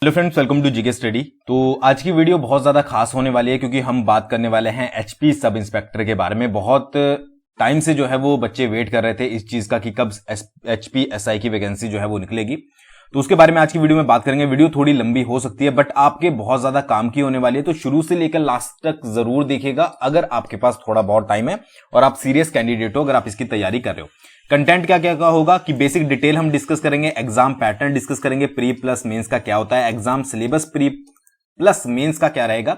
Hello friends, welcome to GK study. तो आज की वीडियो बहुत ज़्यादा खास होने वाली है क्योंकि हम बात करने वाले हैं एचपी सब इंस्पेक्टर के बारे में। बहुत टाइम से जो है वो बच्चे वेट कर रहे थे इस चीज़ का कि कब एचपी एसआई की वैकेंसी जो है वो निकलेगी। तो उसके बारे में आज की वीडियो में बात करेंगे। वीडियो थोड़ी लंबी हो सकती है बट आपके बहुत ज़्यादा काम की होने वाली है, तो शुरू से लेकर लास्ट तक जरूर देखिएगा अगर आपके पास थोड़ा बहुत टाइम है और आप सीरियस कैंडिडेट हो, अगर आप इसकी तैयारी कर रहे हो। कंटेंट क्या क्या होगा कि बेसिक डिटेल हम डिस्कस करेंगे, एग्जाम पैटर्न डिस्कस करेंगे, प्री प्लस मेंस का क्या होता है, exam syllabus pre plus mains का क्या रहेगा,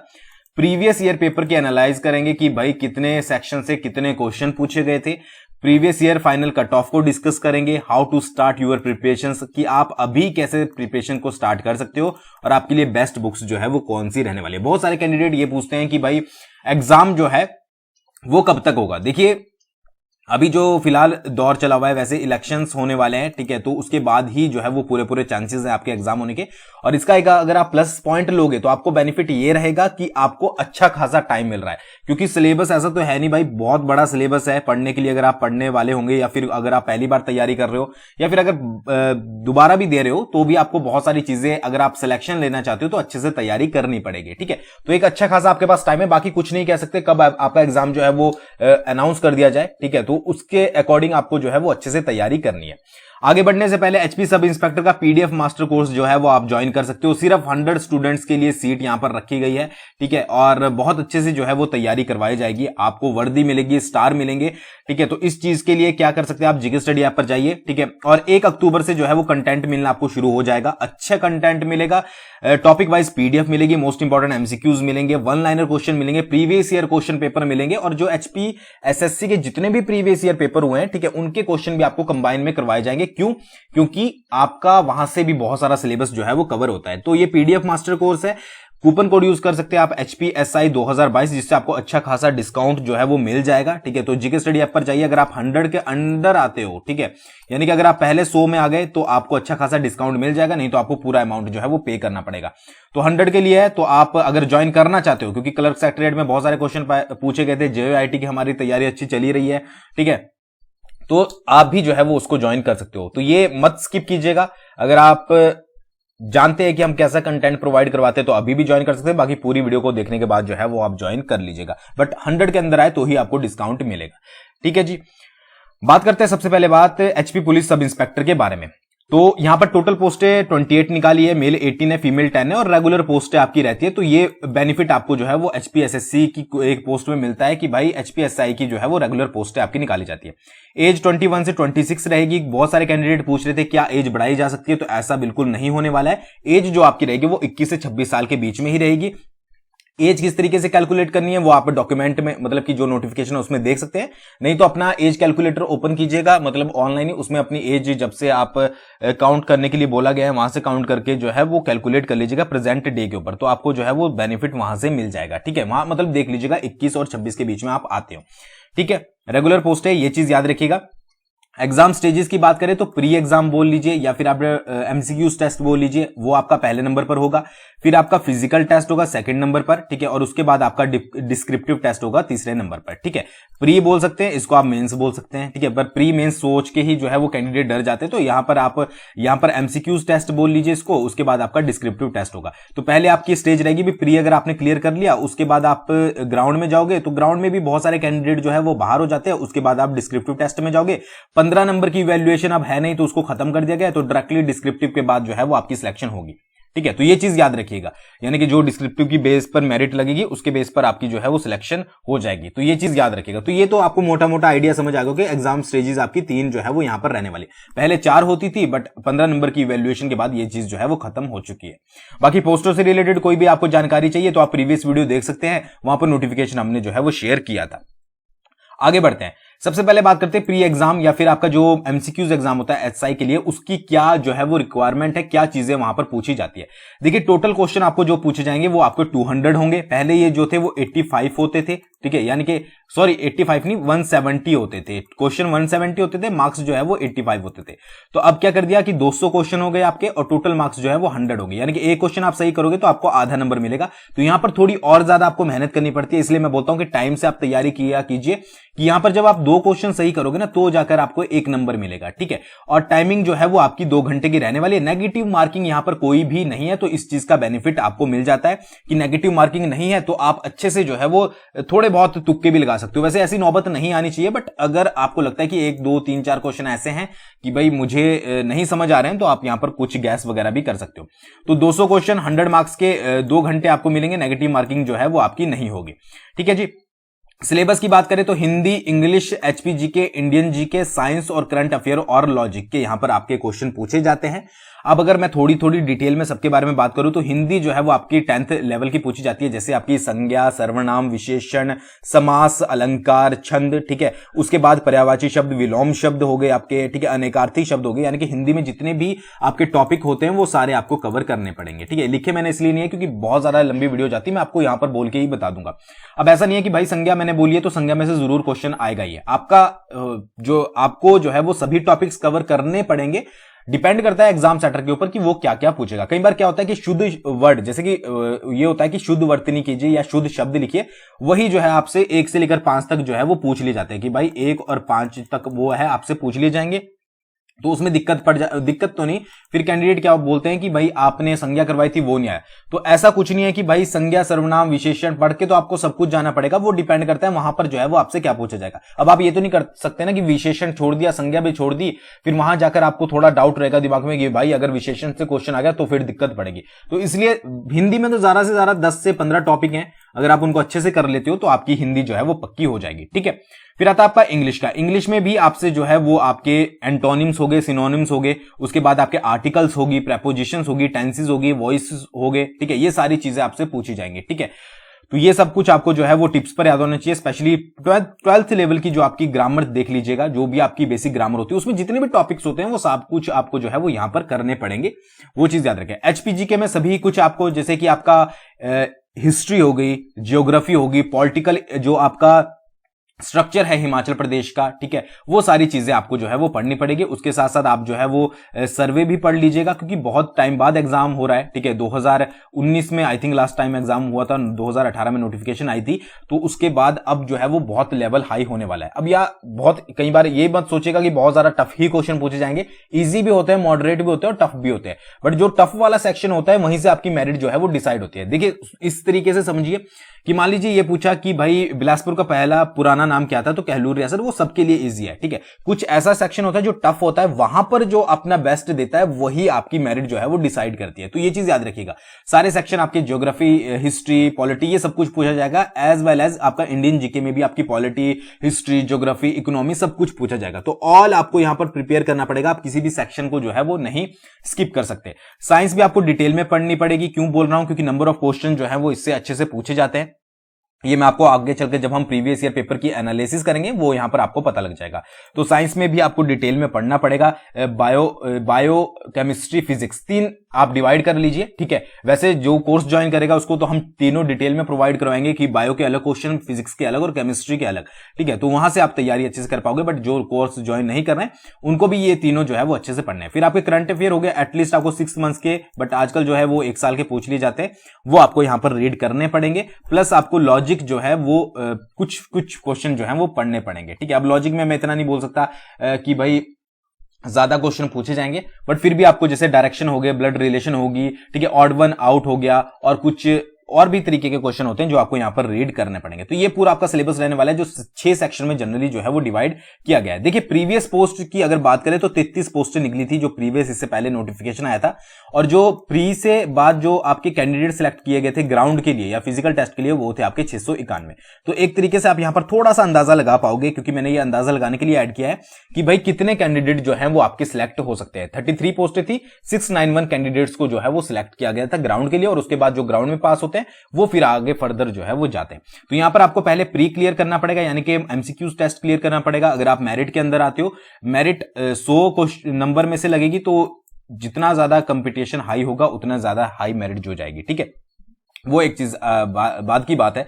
प्रीवियस ईयर पेपर की एनालाइज करेंगे कि भाई कितने सेक्शन से कितने क्वेश्चन पूछे गए थे, previous year final cut off को डिस्कस करेंगे, how to start your preparation कि आप अभी कैसे प्रिपरेशन को स्टार्ट कर सकते हो और आपके लिए बेस्ट बुक्स जो है वो कौन सी रहने वाली है। बहुत सारे कैंडिडेट ये पूछते हैं कि भाई एग्जाम जो है वो कब तक होगा। देखिए अभी जो फिलहाल दौर चला हुआ है, वैसे इलेक्शंस होने वाले हैं, ठीक है, तो उसके बाद ही जो है वो पूरे चांसेस है आपके एग्जाम होने के। और इसका एक अगर आप प्लस पॉइंट लोगे तो आपको बेनिफिट ये रहेगा कि आपको अच्छा खासा टाइम मिल रहा है, क्योंकि सिलेबस ऐसा तो है नहीं भाई, बहुत बड़ा सिलेबस है पढ़ने के लिए। अगर आप पढ़ने वाले होंगे या फिर अगर आप पहली बार तैयारी कर रहे हो या फिर अगर दोबारा भी दे रहे हो तो भी आपको बहुत सारी चीजें, अगर आप सिलेक्शन लेना चाहते हो तो अच्छे से तैयारी करनी पड़ेगी, ठीक है। तो एक अच्छा खासा आपके पास टाइम है। बाकी कुछ नहीं कह सकते कब आपका एग्जाम जो है वो अनाउंस कर दिया जाए, ठीक है, तो उसके अकॉर्डिंग आपको जो है वो अच्छे से तैयारी करनी है। आगे बढ़ने से पहले एचपी सब इंस्पेक्टर का पीडीएफ मास्टर कोर्स जो है वो आप ज्वाइन कर सकते हो। सिर्फ 100 स्टूडेंट्स के लिए सीट यहां पर रखी गई है, ठीक है, और बहुत अच्छे से जो है वो तैयारी करवाई जाएगी। आपको वर्दी मिलेगी, स्टार मिलेंगे, ठीक है। तो इस चीज के लिए क्या कर सकते हैं आप, जीके स्टडी ऐप पर जाइए, ठीक है, और 1 अक्टूबर से जो है वो कंटेंट मिलना आपको शुरू हो जाएगा। अच्छा कंटेंट मिलेगा, टॉपिक वाइज पीडीएफ मिलेगी, मोस्ट इंपॉर्टेंट एमसीक्यूज मिलेंगे, वन लाइनर क्वेश्चन मिलेंगे, प्रीवियस ईयर क्वेश्चन पेपर मिलेंगे, और जो एचपी एसएससी के जितने भी प्रीवियस ईयर पेपर हुए हैं, ठीक है, उनके क्वेश्चन भी आपको कंबाइन में करवाए जाएंगे। क्यों? क्योंकि आपका वहां से भी बहुत सारा सिलेबस जो है वो कवर होता है। तो ये पीडीएफ मास्टर कोर्स है। कूपन कोड यूज कर सकते हैं आप HPSI 2022, जिससे आपको अच्छा खासा डिस्काउंट जो है वो मिल जाएगा, ठीक है। तो जीके स्टडी ऐप पर जाइए, अगर आप 100 के अंडर आते हो, ठीक है, यानी कि अगर आप पहले 100 में आ गए तो आपको अच्छा खासा डिस्काउंट मिल जाएगा, नहीं तो आपको पूरा अमाउंट जो है वो पे करना पड़ेगा। तो 100 के लिए है, तो आप अगर ज्वाइन करना चाहते हो, क्योंकि क्लर्क सेक्रेटरीएट में बहुत सारे क्वेश्चन पूछे गए थे, JOIT की हमारी तैयारी अच्छी चली रही है, ठीक है, तो आप भी जो है वो उसको ज्वाइन कर सकते हो। तो ये मत स्किप कीजिएगा। अगर आप जानते हैं कि हम कैसा कंटेंट प्रोवाइड करवाते हैं तो अभी भी ज्वाइन कर सकते हैं, बाकी पूरी वीडियो को देखने के बाद जो है वो आप ज्वाइन कर लीजिएगा। बट 100 के अंदर आए तो ही आपको डिस्काउंट मिलेगा, ठीक है जी। बात करते हैं सबसे पहले बात एचपी पुलिस सब इंस्पेक्टर के बारे में। तो यहां पर टोटल पोस्टें 28 निकाली है, मेल 18 है, फीमेल 10 है, और रेगुलर पोस्टें आपकी रहती है। तो ये बेनिफिट आपको जो है वो HPSSC की एक पोस्ट में मिलता है कि भाई HPSI की जो है वो रेगुलर पोस्टें आपकी निकाली जाती है। एज 21 से 26 रहेगी। बहुत सारे कैंडिडेट पूछ रहे थे क्या एज बढ़ाई जा सकती है, तो ऐसा बिल्कुल नहीं होने वाला है। एज जो आपकी रहेगी वो 21 से 26 साल के बीच में ही रहेगी। एज किस तरीके से कैलकुलेट करनी है वो आप डॉक्यूमेंट में, मतलब कि जो नोटिफिकेशन है उसमें देख सकते हैं, नहीं तो अपना एज कैलकुलेटर ओपन कीजिएगा, मतलब ऑनलाइन ही, उसमें अपनी एज जब से आप काउंट करने के लिए बोला गया है वहां से काउंट करके जो है वो कैलकुलेट कर लीजिएगा प्रेजेंट डे के ऊपर, तो आपको जो है वो बेनिफिट वहां से मिल जाएगा, ठीक है। वहां मतलब देख लीजिएगा 21 और 26 के बीच में आप आते हो, ठीक है। रेगुलर पोस्ट है, ये चीज याद रखिएगा। एग्जाम स्टेजेस की बात करें तो प्री एग्जाम बोल लीजिए या फिर आप एमसीक्यूज टेस्ट बोल लीजिए, वो आपका पहले नंबर पर होगा। फिर आपका फिजिकल टेस्ट होगा सेकंड नंबर पर, ठीक है, और उसके बाद आपका डिस्क्रिप्टिव टेस्ट होगा तीसरे नंबर पर, ठीक है। प्री बोल सकते हैं, इसको आप मेंस बोल सकते हैं, ठीक है, पर प्री मेंस सोच के ही जो है वो कैंडिडेट डर जाते हैं, तो यहां पर आप एमसीक्यूज टेस्ट बोल लीजिए इसको, उसके बाद आपका डिस्क्रिप्टिव टेस्ट होगा। तो पहले आपकी स्टेज रहेगी भी प्री, अगर आपने क्लियर कर लिया उसके बाद आप ग्राउंड में जाओगे, तो ग्राउंड में भी बहुत सारे कैंडिडेट जो है वो बाहर हो जाते हैं, उसके बाद आप डिस्क्रिप्टिव टेस्ट में जाओगे। 15 नंबर की वैल्यूएशन अब है नहीं तो उसको खत्म कर दिया गया, तो डायरेक्टली डिस्क्रिप्टिव के बाद जो है वो आपकी सिलेक्शन होगी, ठीक है। तो ये चीज याद रखिएगा, यानी कि जो डिस्क्रिप्टिव की बेस पर मेरिट लगेगी उसके बेस पर आपकी जो है वो सिलेक्शन हो जाएगी, तो ये चीज याद रखिएगा। तो ये तो आपको मोटा मोटा आइडिया समझ आ गया कि एग्जाम स्टेजेस आपकी 3 जो है वो यहां पर रहने वाली, पहले 4 होती थी बट 15 नंबर की इवैल्यूएशन के बाद ये चीज जो है वो खत्म हो चुकी है। बाकी पोस्टों से रिलेटेड कोई भी आपको जानकारी चाहिए तो आप प्रीवियस वीडियो देख सकते हैं, वहां पर नोटिफिकेशन हमने जो है वो शेयर किया था। आगे बढ़ते हैं, सबसे पहले बात करते हैं प्री एग्जाम या फिर आपका जो एमसीक्यूज एग्जाम होता है एचआई के लिए, उसकी क्या जो है वो रिक्वायरमेंट है, क्या चीजें वहां पर पूछी जाती है। देखिए टोटल क्वेश्चन आपको जो पूछे जाएंगे वो आपको 200 होंगे। पहले ये जो थे वो 85 होते थे, ठीक है, यानी कि सॉरी 85 नहीं 170 होते थे, क्वेश्चन 170 होते थे, मार्क्स जो है वो 85 होते थे। तो अब क्या कर दिया कि 200 क्वेश्चन हो गए आपके और टोटल मार्क्स जो है वो 100 हो गए, यानी कि एक क्वेश्चन आप सही करोगे तो आपको आधा नंबर मिलेगा। तो यहां पर थोड़ी और ज्यादा आपको मेहनत करनी पड़ती है, इसलिए मैं बोलता हूं कि टाइम से आप तैयारी किया कीजिए कि यहां पर जब आप 2 क्वेश्चन सही करोगे ना तो जाकर आपको 1 नंबर मिलेगा, ठीक है। और टाइमिंग जो है वो आपकी 2 घंटे की रहने वाली है। नेगेटिव मार्किंग यहां पर कोई भी नहीं है, तो इस चीज का बेनिफिट आपको मिल जाता है कि नेगेटिव मार्किंग नहीं है तो आप अच्छे से जो है वो थोड़े बहुत तुक्के भी लगा सकते हो। वैसे ऐसी नौबत नहीं आनी चाहिए, बट अगर आपको लगता है कि 1 2 3 4 क्वेश्चन ऐसे हैं कि भाई मुझे नहीं समझ आ रहे हैं, तो आप यहां पर कुछ गैस वगैरह भी कर सकते हो। तो 200 क्वेश्चन 100 मार्क्स के 2 घंटे आपको मिलेंगे, नेगेटिव मार्किंग जो है वो आपकी नहीं होगी, ठीक है जी। सिलेबस की बात करें तो Hindi, English, HP GK, Indian GK, science और करंट अफेयर और लॉजिक के यहां पर आपके क्वेश्चन पूछे जाते हैं। अब अगर मैं थोड़ी थोड़ी डिटेल में सबके बारे में बात करूं तो हिंदी जो है वो आपकी 10th लेवल की पूछी जाती है, जैसे आपकी संज्ञा, सर्वनाम, विशेषण, समास, अलंकार, छंद, ठीक है। उसके बाद पर्यायवाची शब्द, विलोम शब्द हो गए आपके, ठीक है, अनेकार्थी शब्द हो गए, यानी कि हिंदी में जितने भी आपके टॉपिक होते हैं वो सारे आपको कवर करने पड़ेंगे, ठीक है। लिखे मैंने इसलिए नहीं है क्योंकि बहुत ज्यादा लंबी वीडियो जाती है, मैं आपको यहां पर बोल के ही बता दूंगा। अब ऐसा नहीं है कि भाई संज्ञा मैंने बोली है तो संज्ञा में से जरूर क्वेश्चन आएगा ही है, आपका जो आपको जो है वो सभी टॉपिक्स कवर करने पड़ेंगे। डिपेंड करता है एग्जाम सेटर के ऊपर कि वो क्या क्या पूछेगा। कई बार क्या होता है कि शुद्ध वर्ड, जैसे कि ये होता है कि शुद्ध वर्तनी कीजिए या शुद्ध शब्द लिखिए, वही जो है आपसे 1 से लेकर 5 तक जो है वो पूछ लिए जाते हैं कि भाई 1 और 5 तक वो है आपसे पूछ लिए जाएंगे। तो उसमें दिक्कत तो नहीं, फिर कैंडिडेट क्या बोलते हैं कि भाई आपने संज्ञा करवाई थी वो नहीं आया। तो ऐसा कुछ नहीं है कि भाई संज्ञा, सर्वनाम, विशेषण पढ़ के तो आपको सब कुछ जाना पड़ेगा, वो डिपेंड करता है वहां पर जो है वो आपसे क्या पूछा जाएगा। अब आप ये तो नहीं कर सकते ना कि विशेषण छोड़ दिया, संज्ञा भी छोड़ दी, फिर वहां जाकर आपको थोड़ा डाउट रहेगा दिमाग में कि भाई अगर विशेषण से क्वेश्चन आ गया तो फिर दिक्कत पड़ेगी। तो इसलिए हिंदी में तो ज्यादा से ज्यादा 10 से 15 टॉपिक हैं, अगर आप उनको अच्छे से कर लेते हो तो आपकी हिंदी जो है वो पक्की हो जाएगी, ठीक है। फिर आता है आपका इंग्लिश का। इंग्लिश में भी आपसे जो है वो आपके एंटोनिम्स हो गए, सिनोनिम्स हो गए, उसके बाद आपके आर्टिकल्स होगी, प्रेपोजिशंस होगी, टेंसेस होगी, वॉइस हो गए, ठीक है। ये सारी चीजें आपसे पूछी जाएंगी, ठीक है। तो ये सब कुछ आपको जो है वो टिप्स पर याद होना चाहिए। स्पेशली 12th लेवल की जो आपकी ग्रामर देख लीजिएगा, जो भी आपकी बेसिक ग्रामर होती है उसमें जितने भी टॉपिक्स होते हैं वो सब कुछ आपको जो है वो यहां पर करने पड़ेंगे, वो चीज याद रखें। एचपीजीके में सभी कुछ आपको, जैसे कि आपका हिस्ट्री हो गई, जियोग्राफी होगी, पॉलिटिकल जो आपका स्ट्रक्चर है हिमाचल प्रदेश का, ठीक है, वो सारी चीजें आपको जो है वो पढ़नी पड़ेगी। उसके साथ साथ आप जो है वो सर्वे भी पढ़ लीजिएगा, क्योंकि बहुत टाइम बाद एग्जाम हो रहा है, ठीक है। 2019 में I think last time exam हुआ था, 2018 में नोटिफिकेशन आई थी, तो उसके बाद अब जो है वो बहुत लेवल हाई होने वाला है। अब या बहुत कई बार ये मत सोचेगा कि बहुत ज्यादा टफ ही क्वेश्चन पूछे जाएंगे, इजी भी होते हैं, मॉडरेट भी होते हैं और टफ भी होते हैं, बट जो टफ वाला सेक्शन होता है वहीं से आपकी मेरिट जो है वो डिसाइड होती है। देखिए इस तरीके से समझिए कि मान लीजिए ये पूछा कि भाई बिलासपुर का पहला पुराना नाम क्या था, तो कहलूर रियासत, वो सबके लिए इजी है, ठीक है। कुछ ऐसा सेक्शन होता है जो टफ होता है, वहां पर जो अपना बेस्ट देता है वही आपकी मेरिट जो है वो डिसाइड करती है। तो ये चीज याद रखिएगा। सारे सेक्शन आपके ज्योग्राफी, हिस्ट्री, पॉलिटी, ये सब कुछ पूछा जाएगा, एज वेल एज आपका इंडियन जीके में भी आपकी पॉलिटी, हिस्ट्री, ज्योग्राफी, इकोनॉमी सब कुछ पूछा जाएगा। तो ऑल आपको यहां पर प्रिपेयर करना पड़ेगा, आप किसी भी सेक्शन को जो है वो नहीं स्किप कर सकते। साइंस भी आपको डिटेल में पढ़नी पड़ेगी। क्यों बोल रहा हूं? क्योंकि नंबर ऑफ क्वेश्चन जो है वो इससे अच्छे से पूछे जाते हैं। ये मैं आपको आगे चलकर जब हम प्रीवियस ईयर पेपर की एनालिसिस करेंगे वो यहां पर आपको पता लग जाएगा। तो साइंस में भी आपको डिटेल में पढ़ना पड़ेगा। बायो केमिस्ट्री, फिजिक्स, 3 आप डिवाइड कर लीजिए, ठीक है। वैसे जो कोर्स ज्वाइन करेगा उसको तो हम तीनों डिटेल में प्रोवाइड करवाएंगे कि बायो के अलग क्वेश्चन, फिजिक्स के अलग और केमिस्ट्री के अलग, ठीक है। तो वहां से आप तैयारी अच्छे से कर पाओगे, बट जो कोर्स ज्वाइन नहीं कर रहे हैं उनको भी ये तीनों जो है वो अच्छे से पढ़ने हैं। फिर आपके करंट अफेयर हो गए, एटलीस्ट आपको 6 मंथ्स के, बट आजकल जो है वो 1 साल के पूछ लिए जाते हैं, वो आपको यहां पर रीड करने पड़ेंगे। प्लस आपको लॉजिक जो है वो कुछ क्वेश्चन जो है वो पढ़ने पड़ेंगे, ठीक है। अब लॉजिक में मैं इतना नहीं बोल सकता कि भाई ज्यादा क्वेश्चन पूछे जाएंगे, बट फिर भी आपको जैसे डायरेक्शन हो गए, ब्लड रिलेशन होगी, ठीक है, ऑड वन आउट हो गया, और कुछ और भी तरीके के क्वेश्चन होते हैं जो आपको यहां पर रीड करने पड़ेंगे। तो ये पूरा आपका सिलेबस रहने वाला है, जो 6 सेक्शन में जनरली जो है वो डिवाइड किया गया है। देखिए प्रीवियस पोस्ट की अगर बात करें तो 33 पोस्टें निकली थी, जो प्रीवियस इससे पहले नोटिफिकेशन आया था, और जो प्री से बाद जो आपके कैंडिडेट सिलेक्ट किए गए थे ग्राउंड के लिए या फिजिकल टेस्ट के लिए, वो थे आपके 691। तो एक तरीके से आप यहां पर थोड़ा सा अंदाजा लगा पाओगे, क्योंकि मैंने ये अंदाजा लगाने के लिए ऐड किया है कि भाई कितने कैंडिडेट जो है वो आपके सिलेक्ट हो सकते हैं। 33 पोस्टें थी, 691 कैंडिडेट्स को जो है वो सिलेक्ट किया गया था ग्राउंड के लिए, और उसके बाद जो ग्राउंड में पास होते हैं वो फिर आगे फर्दर जो है वो जाते हैं। तो यहां पर आपको पहले प्री क्लियर करना पड़ेगा, यानी कि एमसीक्यूज टेस्ट क्लियर करना पड़ेगा। अगर आप मेरिट के अंदर आते हो, मेरिट 100 नंबर में से लगेगी, तो जितना ज्यादा कंपटीशन हाई होगा उतना ज्यादा हाई मेरिट जो जाएगी, ठीक है। वो एक चीज बाद की बात है।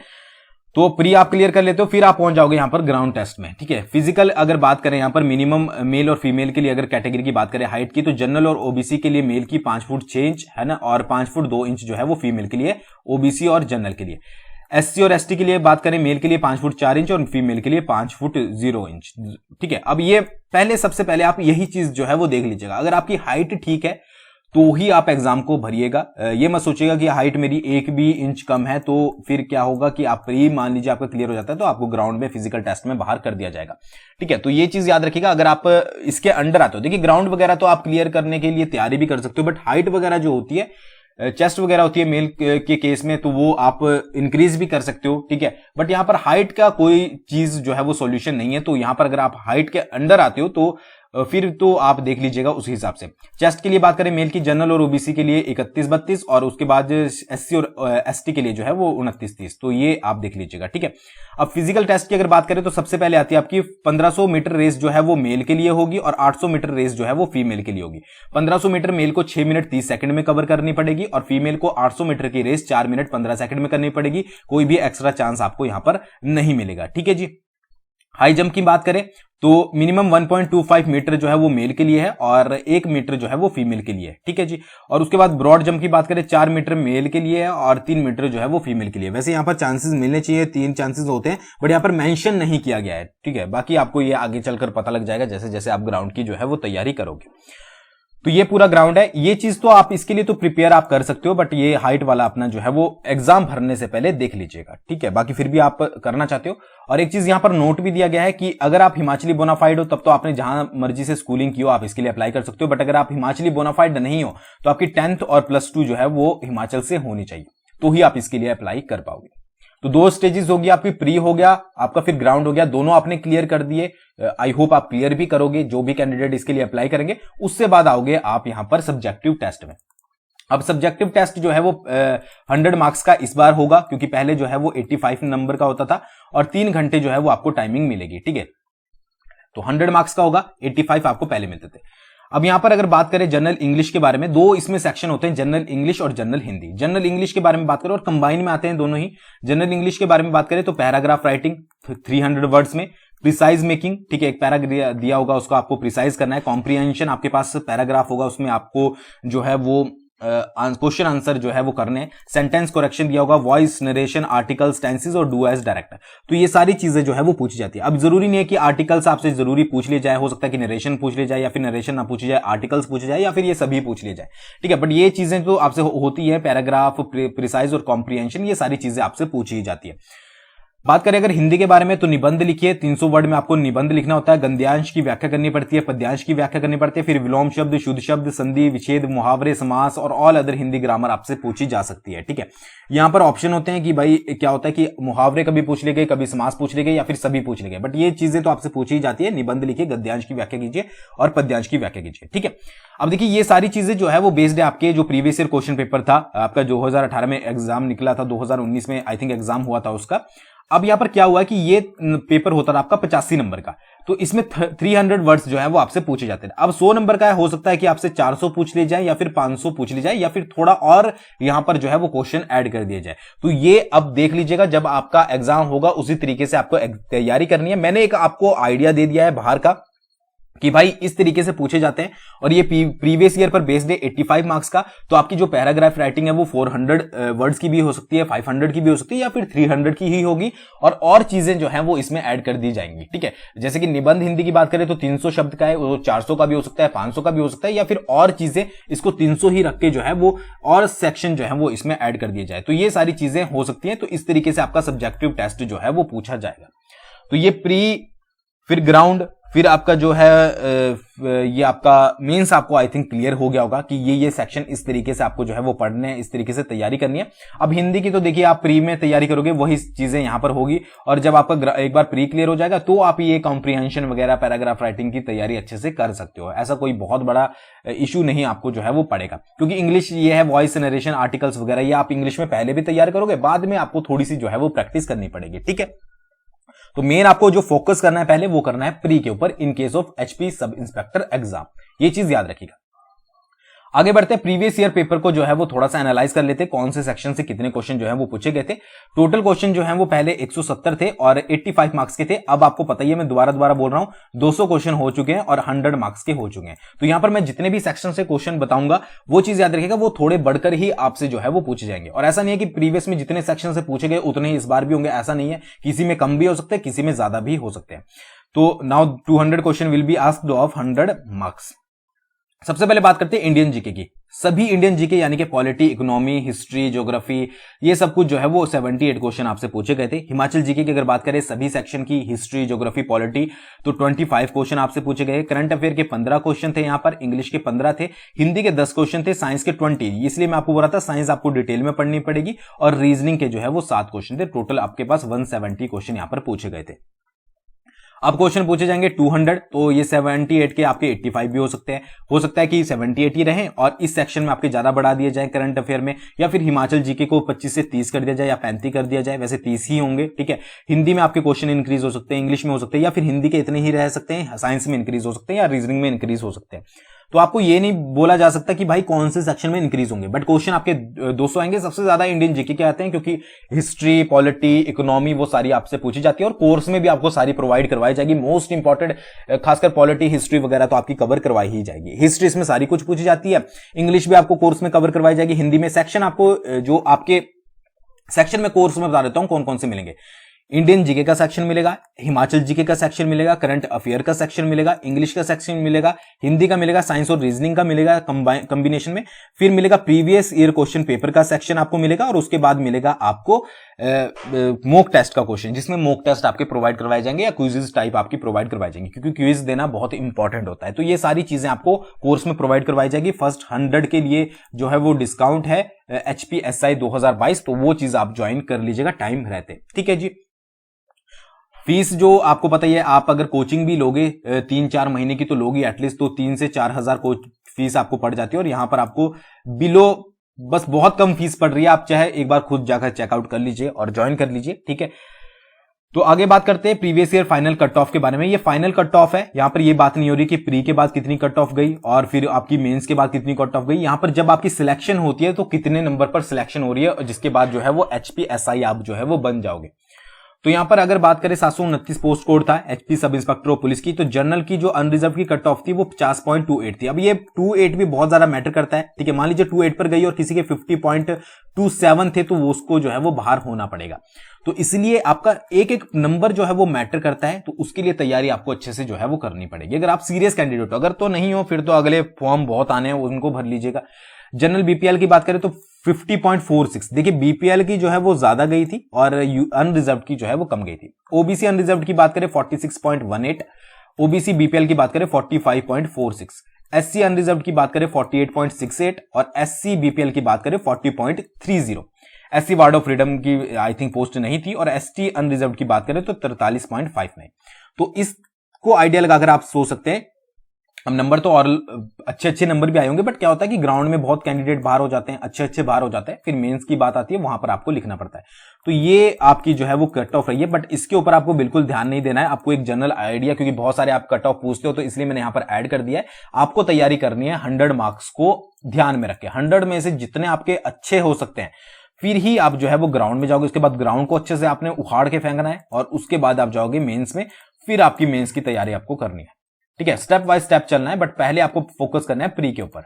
तो प्री आप क्लियर कर लेते हो, फिर आप पहुंच जाओगे यहां पर ग्राउंड टेस्ट में। ठीक है, फिजिकल अगर बात करें यहां पर मिनिमम मेल और फीमेल के लिए अगर कैटेगरी की बात करें हाइट की, तो जनरल और ओबीसी के लिए मेल की 5 फुट 6 इंच है ना, और 5 फुट 2 इंच जो है वो फीमेल के लिए, ओबीसी और जनरल के लिए। एससी और एसटी के लिए बात करें, मेल के लिए 5 फुट 4 इंच और फीमेल के लिए 5 फुट 0 इंच। ठीक है, अब ये सबसे पहले आप यही चीज जो है वो देख लीजिएगा। अगर आपकी हाइट ठीक है तो ही आप एग्जाम को भरिएगा। ये मत सोचिएगा कि हाइट मेरी 1 भी इंच कम है तो फिर क्या होगा कि आप प्री मान लीजिए आपका क्लियर हो जाता है तो आपको ग्राउंड में फिजिकल टेस्ट में बाहर कर दिया जाएगा। ठीक है, तो ये चीज याद रखिएगा। अगर आप इसके अंडर आते हो, देखिए ग्राउंड वगैरह तो आप क्लियर करने के लिए तैयारी भी कर सकते हो, बट हाइट वगैरह जो होती है, चेस्ट वगैरह होती है मेल के केस में, तो वो आप इंक्रीज भी कर सकते हो। ठीक है, बट यहां पर हाइट का कोई चीज जो है वो सॉल्यूशन नहीं है। तो यहां पर अगर आप हाइट के अंडर आते हो तो फिर तो आप देख लीजिएगा उस हिसाब से। चेस्ट के लिए बात करें, मेल की जनरल और ओबीसी के लिए 31-32 और उसके बाद एससी और एसटी के लिए जो है वो 29-30, तो ये आप देख लीजिएगा। ठीक है, अब फिजिकल टेस्ट की अगर बात करें तो सबसे पहले आती है आपकी 1500 मीटर रेस जो है वो मेल के लिए होगी और 800 मीटर रेस जो है वो फीमेल के लिए होगी। 1500 मीटर मेल को 6 मिनट 30 सेकंड में कवर करनी पड़ेगी और फीमेल को 800 मीटर की रेस 4 मिनट 15 सेकंड में करनी पड़ेगी। कोई भी एक्स्ट्रा चांस आपको यहां पर नहीं मिलेगा। ठीक है जी। हाई जंप की बात करें तो मिनिमम 1.25 मीटर जो है वो मेल के लिए है और 1 मीटर जो है वो फीमेल के लिए है। ठीक है जी। और उसके बाद ब्रॉड जंप की बात करें, 4 मीटर मेल के लिए है और 3 मीटर जो है वो फीमेल के लिए। वैसे यहां पर चांसेस मिलने चाहिए, 3 चांसेस होते हैं, बट यहां पर मेंशन नहीं किया गया है। ठीक है, बाकी आपको ये आगे चलकर पता लग जाएगा जैसे जैसे आप ग्राउंड की जो है वो तैयारी करोगे। तो ये पूरा ग्राउंड है। ये चीज तो आप इसके लिए तो प्रिपेयर आप कर सकते हो, बट ये हाइट वाला अपना जो है वो एग्जाम भरने से पहले देख लीजिएगा। ठीक है, बाकी फिर भी आप करना चाहते हो। और एक चीज यहां पर नोट भी दिया गया है कि अगर आप हिमाचली बोनाफाइड हो तब तो आपने जहां मर्जी से स्कूलिंग की हो आप इसके लिए अप्लाई कर सकते हो, बट अगर आप हिमाचली बोनाफाइड नहीं हो तो आपकी 10th और +2 जो है वो हिमाचल से होनी चाहिए, तो ही आप इसके लिए अप्लाई कर पाओगे। तो 2 स्टेजेस होगी आपकी, प्री हो गया आपका, फिर ग्राउंड हो गया, दोनों आपने क्लियर कर दिए। आई होप आप क्लियर भी करोगे, जो भी कैंडिडेट इसके लिए अप्लाई करेंगे। उससे बाद आओगे आप यहां पर सब्जेक्टिव टेस्ट में। अब सब्जेक्टिव टेस्ट जो है वो 100 मार्क्स का इस बार होगा, क्योंकि पहले जो है वो 85 नंबर का होता था और 3 घंटे जो है वो आपको टाइमिंग मिलेगी। ठीक है, तो 100 मार्क्स का होगा, 85 आपको पहले मिलते थे। अब यहां पर अगर बात करें जनरल इंग्लिश के बारे में, 2 इसमें सेक्शन होते हैं, जनरल इंग्लिश और जनरल हिंदी। जनरल इंग्लिश के बारे में बात करें और कंबाइन में आते हैं दोनों ही। जनरल इंग्लिश के बारे में बात करें तो पैराग्राफ राइटिंग 300 वर्ड्स में, प्रिसाइज मेकिंग, ठीक है, एक पैराग्राफ दिया होगा उसको आपको प्रिसाइज करना है। कॉम्प्रिहेंशन आपके पास पैराग्राफ होगा, उसमें आपको जो है वो क्वेश्चन आंसर जो है वो करने हैं। सेंटेंस करेक्शन दिया होगा, वॉइस नरेशन, आर्टिकल्स, टेंसेस और डू एज डायरेक्टर। तो ये सारी चीजें जो है वो पूछी जाती है। अब जरूरी नहीं है कि आर्टिकल्स आपसे जरूरी पूछ लिए जाए, हो सकता है कि नरेशन पूछ ले जाए या फिर नरेशन ना पूछी जाए, आर्टिकल्स पूछे जाए या फिर ये सभी पूछ लिए जाए। ठीक है, बट ये चीजें तो आपसे होती है, पैराग्राफ, प्रिसाइज और कॉम्प्रिहेंशन, ये सारी चीजें आपसे पूछी जाती है। बात करें अगर हिंदी के बारे में तो निबंध लिखिए, 300 वर्ड में आपको निबंध लिखना होता है। गद्यांश की व्याख्या करनी पड़ती है, पद्यांश की व्याख्या करनी पड़ती है, फिर विलोम शब्द, शुद्ध शब्द, संधि, विच्छेद, मुहावरे, समास और ऑल अदर हिंदी ग्रामर आपसे पूछी जा सकती है। ठीक है, यहां पर ऑप्शन होते हैं कि भाई क्या होता है कि मुहावरे कभी पूछ ले गए, कभी समास पूछ ले गए या फिर सभी पूछ ले गए, बट ये चीजें तो आपसे पूछी जाती है। निबंध लिखिए, गद्यांश की व्याख्या कीजिए और पद्यांश की व्याख्या कीजिए। ठीक है, अब देखिए ये सारी चीजें जो है वो बेस्ड है आपके जो प्रीवियस ईयर क्वेश्चन पेपर था आपका, 2018 में एग्जाम निकला था, 2019 में आई थिंक एग्जाम हुआ था उसका। अब यहां पर क्या हुआ कि ये पेपर होता था आपका 85 नंबर का, तो इसमें 300 वर्ड्स जो है वो आपसे पूछे जाते हैं। अब 100 नंबर का है, हो सकता है कि आपसे 400 पूछ ले जाए या फिर 500 पूछ ले जाए या फिर थोड़ा और यहां पर जो है वो क्वेश्चन ऐड कर दिया जाए। तो ये अब देख लीजिएगा, जब आपका एग्जाम होगा उसी तरीके से आपको तैयारी करनी है। मैंने एक आपको आइडिया दे दिया है बाहर का कि भाई इस तरीके से पूछे जाते हैं और ये प्रीवियस ईयर पर बेस्ड है 85 मार्क्स का। तो आपकी जो पैराग्राफ राइटिंग है वो 400 वर्ड्स की भी हो सकती है, 500 की भी हो सकती है या फिर 300 की ही होगी और चीजें जो है वो इसमें ऐड कर दी जाएंगी। ठीक है, जैसे कि निबंध हिंदी की बात करें तो 300 शब्द का है, वो 400 का भी हो सकता है, 500 का भी हो सकता है या फिर और चीजें इसको 300 ही रख के जो है वो और सेक्शन जो है वो इसमें ऐड कर दिए जाए। तो ये सारी चीजें हो सकती हैं। तो इस तरीके से आपका सब्जेक्टिव टेस्ट जो है वो पूछा जाएगा। तो ये प्री, फिर ग्राउंड, फिर आपका जो है ये आपका मेंस आपको आई थिंक क्लियर हो गया होगा कि ये सेक्शन इस तरीके से आपको जो है वो पढ़ने हैं, इस तरीके से तैयारी करनी है। अब हिंदी की तो देखिए आप प्री में तैयारी करोगे, वही चीजें यहां पर होगी और जब आपका एक बार प्री क्लियर हो जाएगा तो आप ये कॉम्प्रिहेंशन वगैरह पैराग्राफ राइटिंग की तैयारी अच्छे से कर सकते हो। ऐसा कोई बहुत बड़ा इशू नहीं आपको जो है वो पड़ेगा, क्योंकि इंग्लिश ये है, वॉइस नरेशन, आर्टिकल्स वगैरह ये आप इंग्लिश में पहले भी तैयार करोगे, बाद में आपको थोड़ी सी जो है वो प्रैक्टिस करनी पड़ेगी। ठीक है, तो मेन आपको जो फोकस करना है पहले वो करना है प्री के ऊपर in case of HP sub inspector exam, ये चीज याद रखिएगा। आगे बढ़ते हैं, प्रीवियस ईयर पेपर को जो है वो थोड़ा सा एनालाइज कर लेते हैं, कौन से सेक्शन से कितने क्वेश्चन जो है वो पूछे गए थे। टोटल क्वेश्चन जो है वो पहले 170 थे और 85 मार्क्स के थे। अब आपको पता ही है, मैं दोबारा बोल रहा हूं, 200 क्वेश्चन हो चुके हैं और 100 मार्क्स के हो चुके हैं। तो यहां पर मैं जितने भी सेक्शन से क्वेश्चन बताऊंगा वो चीज याद रखिएगा, वो थोड़े बढ़कर ही आपसे जो है वो पूछे जाएंगे। और ऐसा नहीं है कि प्रीवियस में जितने सेक्शन से पूछे गए उतने ही इस बार भी होंगे, ऐसा नहीं है। किसी में कम भी हो सकते हैं, किसी में ज्यादा भी हो सकते हैं। तो now 200 question will be asked of 100 marks. सबसे पहले बात करते हैं इंडियन जीके की। सभी इंडियन जीके यानी कि पॉलिटी, इकोनॉमी, हिस्ट्री, ज्योग्राफी, ये सब कुछ जो है वो 78 क्वेश्चन आपसे पूछे गए थे। हिमाचल जीके की अगर बात करें सभी सेक्शन की, हिस्ट्री, ज्योग्राफी, पॉलिटी, तो 25 क्वेश्चन आपसे पूछे गए। करंट अफेयर के 15 क्वेश्चन थे, यहां पर इंग्लिश के 15 थे, हिंदी के 10 क्वेश्चन थे, साइंस के 20। इसलिए मैं आपको बोल रहा था साइंस आपको डिटेल में पढ़नी पड़ेगी। और रीजनिंग के जो है वो 7 क्वेश्चन थे। टोटल आपके पास 170 क्वेश्चन यहां पर पूछे गए थे। अब क्वेश्चन पूछे जाएंगे 200, तो ये 78 के आपके 85 भी हो सकते हैं। हो सकता है कि 78 ही रहें और इस सेक्शन में आपके ज्यादा बढ़ा दिए जाए करंट अफेयर में, या फिर हिमाचल जीके को 25 से 30 कर दिया जाए या 35 कर दिया जाए। वैसे 30 ही होंगे, ठीक है। हिंदी में आपके क्वेश्चन इंक्रीज हो सकते हैं, इंग्लिश में हो सकते हैं, या फिर हिंदी के इतने ही रह सकते हैं, साइंस में इंक्रीज हो सकते हैं, या रीजनिंग में इंक्रीज हो सकते हैं। तो आपको ये नहीं बोला जा सकता कि भाई कौन से सेक्शन में इंक्रीज होंगे, बट क्वेश्चन आपके 200 आएंगे। सबसे ज्यादा इंडियन जीके के आते हैं, क्योंकि हिस्ट्री, पॉलिटी, इकोनॉमी वो सारी आपसे पूछी जाती है और कोर्स में भी आपको सारी प्रोवाइड करवाई जाएगी। मोस्ट इंपॉर्टेंट खासकर पॉलिटी, हिस्ट्री वगैरह तो आपकी कवर करवाई ही जाएगी। हिस्ट्री में सारी कुछ पूछी जाती है, इंग्लिश भी आपको कोर्स में कवर करवाई जाएगी। हिंदी में सेक्शन आपको जो आपके सेक्शन में कोर्स में बता देता हूं कौन कौन से मिलेंगे। इंडियन जीके का सेक्शन मिलेगा, हिमाचल जीके का सेक्शन मिलेगा, करंट अफेयर का सेक्शन मिलेगा, इंग्लिश का सेक्शन मिलेगा, हिंदी का मिलेगा, साइंस और रीजनिंग का मिलेगा कॉम्बिनेशन में। फिर मिलेगा प्रीवियस ईयर क्वेश्चन पेपर का सेक्शन आपको मिलेगा, और उसके बाद मिलेगा आपको मॉक टेस्ट का क्वेश्चन, जिसमें मॉक टेस्ट आपके प्रोवाइड करवाए जाएंगे या क्विज़ टाइप आपकी प्रोवाइड करवाई जाएंगी, क्योंकि क्विज देना बहुत इंपॉर्टेंट होता है। तो ये सारी चीजें आपको कोर्स में प्रोवाइड करवाई जाएगी। फर्स्ट 100 के लिए जो है वो डिस्काउंट है HPSI 2022, तो वो चीज आप ज्वाइन कर लीजिएगा टाइम रहते, ठीक है जी। फीस जो आपको पता ही है, आप अगर कोचिंग भी लोगे 3-4 महीने की तो लोगी एटलीस्ट, तो 3 से 4 हजार फीस आपको पड़ जाती है। और यहां पर आपको बिलो बस बहुत कम फीस पड़ रही है, आप चाहे एक बार खुद जाकर चेकआउट कर लीजिए और ज्वाइन कर लीजिए, ठीक है। तो आगे बात करते हैं previous year final cut of के बारे में। ये फाइनल कट ऑफ है, यहां पर ये बात नहीं हो रही कि प्री के बाद कितनी कट ऑफ गई और फिर आपकी मेंस के बाद कितनी कट ऑफ गई। यहां पर जब आपकी सिलेक्शन होती है तो कितने नंबर पर सिलेक्शन हो रही है, और जिसके बाद जो है वो HPSI आप जो है वो बन जाओगे। तो यहां पर अगर बात करें 729 पोस्ट कोड था HP sub inspector of police की, तो जनरल की जो अनरिजर्व की कट ऑफ थी वो 50.28 थी। अब ये 28 भी बहुत ज्यादा मैटर करता है, ठीक है। मान लीजिए 28 पर गई और किसी के 50.27 थे, तो वो उसको जो है वो बाहर होना पड़ेगा। तो इसलिए आपका एक एक नंबर जो है वो मैटर करता है, तो उसके लिए तैयारी आपको अच्छे से जो है वो करनी पड़ेगी, अगर आप सीरियस कैंडिडेट हो। अगर तो नहीं हो फिर तो अगले फॉर्म बहुत आने हैं, उनको भर लीजिएगा। जनरल BPL की बात करें तो 50.46, देखिए BPL की जो है वो ज्यादा गई थी और अनरिजर्व की जो है वो कम गई थी। OBC अनरिजर्व की बात करें 46.18, OBC BPL की बात करें 45.46, SC अनरिजर्व की बात करें 48.68 और SC BPL की बात करें 40.30। SC वार्ड ऑफ फ्रीडम की आई थिंक पोस्ट नहीं थी, और ST अनरिजर्व की बात करें तो 43.59। तो इसको आइडिया लगाकर आप सोच सकते हैं। अब नंबर तो और अच्छे नंबर भी आए होंगे, बट क्या होता है कि ग्राउंड में बहुत कैंडिडेट बाहर हो जाते हैं, अच्छे बाहर हो जाते हैं, फिर मेंस की बात आती है, वहां पर आपको लिखना पड़ता है। तो ये आपकी जो है वो कट ऑफ रही है, बट इसके ऊपर आपको बिल्कुल ध्यान नहीं देना है। आपको एक जनरल आइडिया, क्योंकि बहुत सारे आप कट ऑफ पूछते हो, तो इसलिए मैंने यहां पर ऐड कर दिया है। आपको तैयारी करनी है 100 मार्क्स को ध्यान में रखें। 100 में से जितने आपके अच्छे हो सकते हैं, फिर ही आप जो है वो ग्राउंड में जाओगे। उसके बाद ग्राउंड को अच्छे से आपने उखाड़ के फेंकना है, और उसके बाद आप जाओगे मेंस में। फिर आपकी मेंस की तैयारी आपको करनी है, ठीक है। स्टेप बाय स्टेप चलना है, बट पहले आपको फोकस करना है प्री के ऊपर,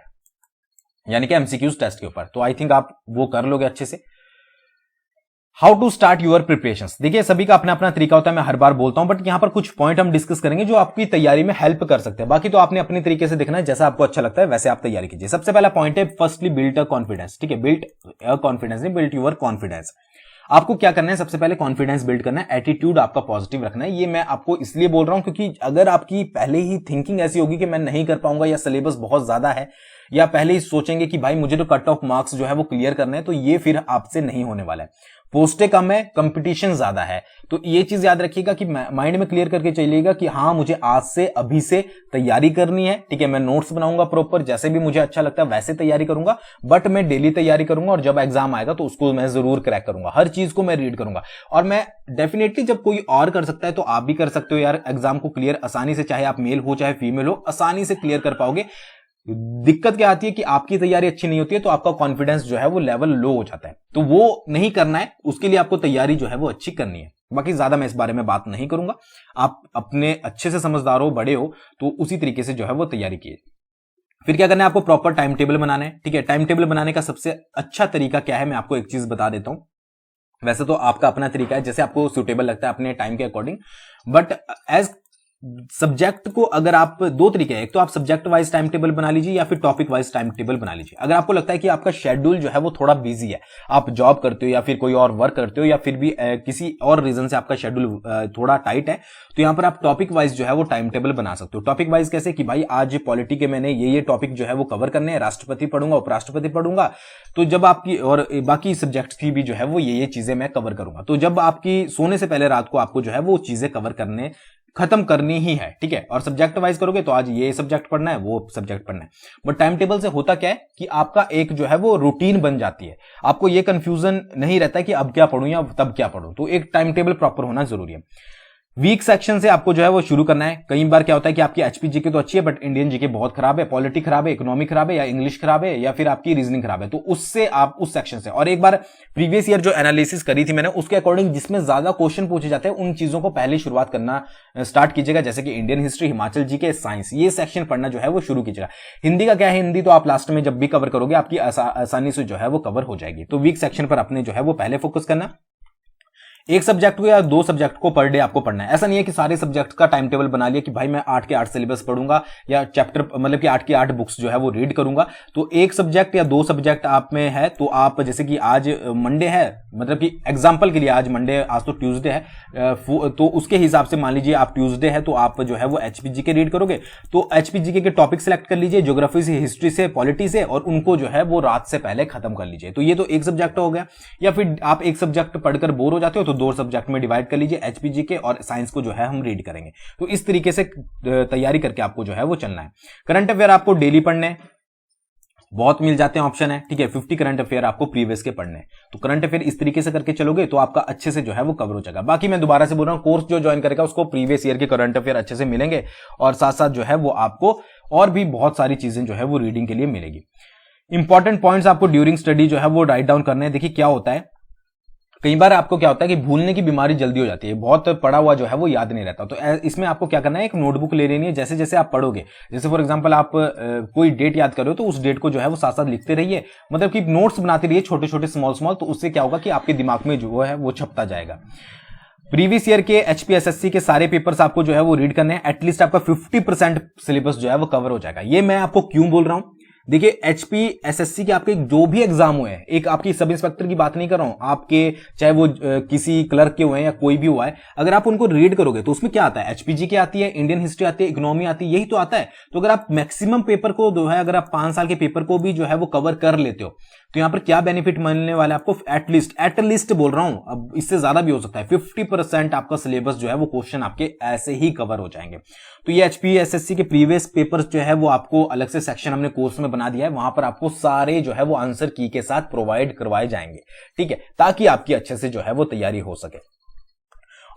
यानी कि MCQs टेस्ट के ऊपर। तो आई थिंक आप वो कर लोगे अच्छे से। How to start your preparations, देखिए सभी का अपना अपना तरीका होता है, मैं हर बार बोलता हूं, बट यहां पर कुछ पॉइंट हम डिस्कस करेंगे जो आपकी तैयारी में हेल्प कर सकते हैं। बाकी तो आपने अपने तरीके से देखना है, जैसा आपको अच्छा लगता है वैसे आप तैयारी कीजिए। सबसे पहला पॉइंट है फर्स्टली बिल्ड अ कॉन्फिडेंस, ठीक है। बिल्ड अ कॉन्फिडेंस नहीं, बिल्ड यूर कॉन्फिडेंस। आपको क्या करना है, सबसे पहले कॉन्फिडेंस बिल्ड करना है, एटीट्यूड आपका पॉजिटिव रखना है। ये मैं आपको इसलिए बोल रहा हूं क्योंकि अगर आपकी पहले ही थिंकिंग ऐसी होगी कि मैं नहीं कर पाऊंगा, या सिलेबस बहुत ज्यादा है, या पहले ही सोचेंगे कि भाई मुझे तो कट ऑफ मार्क्स जो है वो क्लियर करने हैं, तो ये फिर आपसे नहीं होने वाला है। पोस्टें कम है, कंपटीशन ज्यादा है, तो ये चीज याद रखिएगा कि माइंड में क्लियर करके चलिएगा कि हाँ मुझे आज से अभी से तैयारी करनी है, ठीक है। मैं नोट्स बनाऊंगा प्रॉपर, जैसे भी मुझे अच्छा लगता है वैसे तैयारी करूंगा, बट मैं डेली तैयारी करूंगा, और जब एग्जाम आएगा तो उसको मैं जरूर क्रैक करूंगा। हर चीज को मैं रीड करूंगा, और मैं डेफिनेटली जब कोई और कर सकता है तो आप भी कर सकते हो यार। एग्जाम को क्लियर आसानी से, चाहे आप मेल हो चाहे फीमेल हो, आसानी से क्लियर कर पाओगे। दिक्कत क्या आती है कि आपकी तैयारी अच्छी नहीं होती है तो आपका कॉन्फिडेंस जो है वो लेवल लो हो जाता है, तो वो नहीं करना है, उसके लिए आपको तैयारी जो है वो अच्छी करनी है। बाकी ज्यादा मैं इस बारे में बात नहीं करूंगा, आप अपने अच्छे से समझदार हो, बड़े हो, तो उसी तरीके से जो है वो तैयारी कीजिए। फिर क्या करना है, आपको प्रॉपर टाइम टेबल बनाना है। ठीक है, टाइम टेबल बनाने का सबसे अच्छा तरीका क्या है, मैं आपको एक चीज बता देता हूं। वैसे तो आपका अपना तरीका है, जैसे आपको सुटेबल लगता है अपने टाइम के अकॉर्डिंग, बट एज सब्जेक्ट को अगर आप, दो तरीके हैं, एक तो आप सब्जेक्ट वाइज टाइम टेबल बना लीजिए या फिर टॉपिक वाइज टाइम टेबल बना लीजिए। अगर आपको लगता है कि आपका शेड्यूल जो है वो थोड़ा बिजी है, आप जॉब करते हो या फिर कोई और वर्क करते हो या फिर भी किसी और रीजन से आपका शेड्यूल थोड़ा टाइट है, तो यहां पर आप टॉपिक वाइज जो है वो टाइम टेबल बना सकते हो। टॉपिक वाइज कैसे कि भाई आज पॉलिटी के मैंने ये टॉपिक जो है वो कवर करने हैं, राष्ट्रपति पढ़ूंगा, उपराष्ट्रपति पढ़ूंगा, तो जब आपकी और बाकी सब्जेक्ट की भी जो है वो ये चीजें मैं कवर करूंगा। तो जब आपकी सोने से पहले रात को आपको जो है वो चीजें कवर करने खत्म करनी ही है। ठीक है, और सब्जेक्ट वाइज करोगे तो आज ये सब्जेक्ट पढ़ना है, वो सब्जेक्ट पढ़ना है। बट टाइम टेबल से होता क्या है कि आपका एक जो है वो रूटीन बन जाती है, आपको ये कंफ्यूजन नहीं रहता कि अब क्या पढ़ूं या तब क्या पढ़ूं। तो एक टाइम टेबल प्रॉपर होना जरूरी है। वीक सेक्शन से आपको जो है वो शुरू करना है। कई बार क्या होता है कि आपकी एचपी जीके तो अच्छी है बट इंडियन जीके बहुत खराब है, पॉलिटी खराब है, इकोनॉमी खराब है, या इंग्लिश खराब है, या फिर आपकी रीजनिंग खराब है, तो उससे आप उस सेक्शन से, और एक बार प्रीवियस ईयर जो एनालिसिस करी थी मैंने उसके अकॉर्डिंग जिसमें ज्यादा क्वेश्चन पूछे जाते हैं उन चीजों को पहले शुरुआत करना स्टार्ट कीजिएगा, जैसे कि Indian history, Himachal GK, science, ये सेक्शन पढ़ना जो है वो शुरू कीजिएगा। हिंदी का क्या है, हिंदी तो आप लास्ट में जब भी कवर करोगे आपकी आसानी से जो है वो कवर हो जाएगी। तो वीक सेक्शन पर अपने जो है वो पहले फोकस करना, एक सब्जेक्ट को या दो सब्जेक्ट को पर डे आपको पढ़ना है। ऐसा नहीं है कि सारे सब्जेक्ट का टाइम टेबल बना लिया कि भाई मैं 8 के 8 सिलेबस पढ़ूंगा या चैप्टर मतलब कि 8 की 8 बुक्स जो है वो रीड करूंगा। तो एक सब्जेक्ट या दो सब्जेक्ट आप में है तो आप, जैसे कि आज मंडे है, मतलब कि एग्जांपल के लिए आज मंडे, आज तो ट्यूसडे है, तो उसके हिसाब से मान लीजिए आप ट्यूसडे है तो आप जो है वो एचपीजी के रीड करोगे, तो एचपीजी के टॉपिक सिलेक्ट कर लीजिए, ज्योग्राफी से, हिस्ट्री से, पॉलिटी से, और उनको जो है वो रात से पहले खत्म कर लीजिए। तो ये तो एक सब्जेक्ट हो गया। या फिर आप एक सब्जेक्ट पढ़कर बोर हो जाते हो तो दो सब्जेक्ट में डिवाइड कर लीजिए, एचपीजी के और साइंस को जो है हम रीड करेंगे। तो इस तरीके से तैयारी करके आपको जो है वो चलना है। करंट अफेयर आपको डेली पढ़ने बहुत मिल जाते हैं, ऑप्शन है। ठीक है, 50 करंट अफेयर आपको प्रीवियस के पढ़ने, तो करंट अफेयर इस तरीके से करके चलोगे तो आपका अच्छे से जो है वो कवर हो जाएगा। बाकी मैं दोबारा से बोल रहा हूं, कोर्स जो ज्वाइन करेगा उसको प्रीवियस ईयर के करंट अफेयर अच्छे से मिलेंगे और साथ साथ जो है वो आपको और भी बहुत सारी चीजें जो है वो रीडिंग के लिए मिलेगी। इंपॉर्टेंट पॉइंट्स आपको ड्यूरिंग स्टडी जो है वो राइट डाउन करने हैं। देखिए क्या होता है, कई बार आपको क्या होता है कि भूलने की बीमारी जल्दी हो जाती है, बहुत पढ़ा हुआ जो है वो याद नहीं रहता। तो इसमें आपको क्या करना है, एक नोटबुक ले लेनी है। जैसे जैसे आप पढ़ोगे, जैसे फॉर एग्जांपल आप कोई डेट याद कर रहे हो तो उस डेट को जो है वो साथ साथ लिखते रहिए, मतलब कि नोट्स बनाते रहिए छोटे छोटे, स्मॉल स्मॉल। तो उससे क्या होगा कि आपके दिमाग में जो है वो छपता जाएगा। प्रीवियस ईयर के एचपीएसएससी के सारे पेपर्स आपको जो है वो रीड करने हैं, एटलीस्ट आपका 50% सिलेबस जो है वो कवर हो जाएगा। ये मैं आपको क्यों बोल रहा हूं, देखिए एचपीएसएससी के आपके जो भी एग्जाम हुए हैं, एक आपकी सब इंस्पेक्टर की बात नहीं कर रहा हूं, आपके चाहे वो किसी क्लर्क के हुए हैं या कोई भी हुआ है, अगर आप उनको रीड करोगे तो उसमें क्या आता है, एचपीजी की आती है, इंडियन हिस्ट्री आती है, इकोनॉमी आती है, यही तो आता है। तो अगर आप मैक्सिमम पेपर को जो है, अगर आप 5 साल के पेपर को भी जो है वो कवर कर लेते हो तो यहां पर क्या बेनिफिट मिलने वाला है आपको, एटलीस्ट बोल रहा हूं, अब इससे ज्यादा भी हो सकता है, 50% आपका सिलेबस जो है वो क्वेश्चन आपके ऐसे ही कवर हो जाएंगे। तो ये एचपीएसएससी के प्रीवियस पेपर्स जो है वो आपको अलग से सेक्शन हमने कोर्स में बना दिया है, वहां पर आपको सारे जो है वो आंसर की के साथ प्रोवाइड करवाए जाएंगे। ठीक है, ताकि आपकी अच्छे से जो है वो तैयारी हो सके।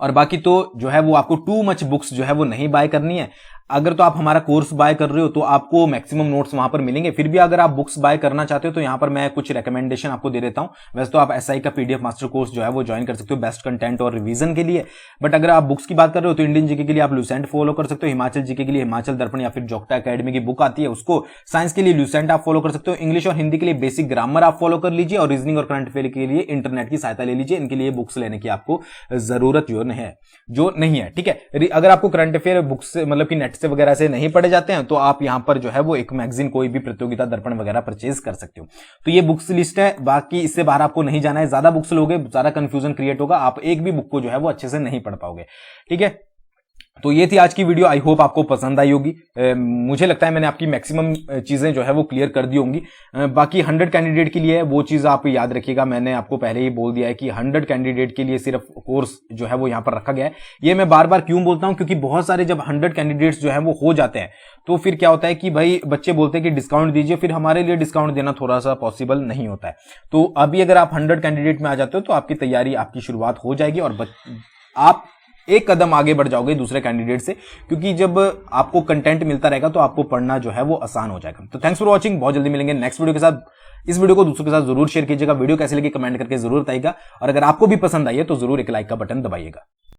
और बाकी तो जो है वो आपको टू मच बुक्स जो है वो नहीं बाय करनी है। अगर तो आप हमारा कोर्स बाय कर रहे हो तो आपको मैक्सिमम नोट्स वहां पर मिलेंगे। फिर भी अगर आप बुक्स बाय करना चाहते हो तो यहां पर मैं कुछ रिकमेंडेशन आपको दे देता हूं। वैसे तो आप एसआई का पीडीएफ मास्टर कोर्स जो है वो ज्वाइन कर सकते हो बेस्ट कंटेंट और रिवीजन के लिए, बट अगर आप बुक्स की बात कर रहे हो तो इंडियन जीके के लिए आप लुसेंट फॉलो कर सकते हो, हिमाचल जीके के लिए हिमाचल दर्पण या फिर जोग्टा एकेडमी की बुक आती है उसको, साइंस के लिए लुसेंट आप फॉलो कर सकते हो, इंग्लिश और हिंदी के लिए बेसिक ग्रामर आप फॉलो कर लीजिए, और रीजनिंग और करंट अफेयर के लिए इंटरनेट की सहायता ले लीजिए। इनके लिए बुक्स लेने की आपको जरूरत जो नहीं है। ठीक है, अगर आपको करंट अफेयर बुक्स मतलब कि नेट से वगैरह से नहीं पढ़े जाते हैं तो आप यहां पर जो है वो एक मैगजीन कोई भी प्रतियोगिता दर्पण वगैरह परचेज कर सकते हो। तो ये बुक्स लिस्ट है, बाकी इससे बाहर आपको नहीं जाना है। ज्यादा बुक्स लोगे ज्यादा कंफ्यूजन क्रिएट होगा, आप एक भी बुक को जो है वो अच्छे से नहीं पढ़ पाओगे। ठीक है, तो ये थी आज की वीडियो, आई होप आपको पसंद आई होगी। मुझे लगता है मैंने आपकी मैक्सिमम चीजें जो है वो क्लियर कर दी होंगी। बाकी 100 कैंडिडेट के लिए वो चीज आप याद रखिएगा, मैंने आपको पहले ही बोल दिया है कि 100 कैंडिडेट के लिए सिर्फ कोर्स जो है वो यहां पर रखा गया है। ये मैं बार बार क्यों बोलता हूं, क्योंकि बहुत सारे जब 100 कैंडिडेट्स जो है वो हो जाते हैं तो फिर क्या होता है कि भाई बच्चे बोलते हैं कि डिस्काउंट दीजिए, फिर हमारे लिए डिस्काउंट देना थोड़ा सा पॉसिबल नहीं होता है। तो अभी अगर आप 100 कैंडिडेट में आ जाते हो तो आपकी तैयारी, आपकी शुरुआत हो जाएगी और आप एक कदम आगे बढ़ जाओगे दूसरे कैंडिडेट से, क्योंकि जब आपको कंटेंट मिलता रहेगा तो आपको पढ़ना जो है वो आसान हो जाएगा। तो थैंक्स फॉर वॉचिंग, बहुत जल्दी मिलेंगे नेक्स्ट वीडियो के साथ। इस वीडियो को दूसरों के साथ जरूर शेयर कीजिएगा, वीडियो कैसे लगी कमेंट करके जरूर बताइएगा, और अगर आपको भी पसंद आई है तो जरूर एक लाइक का बटन दबाइएगा।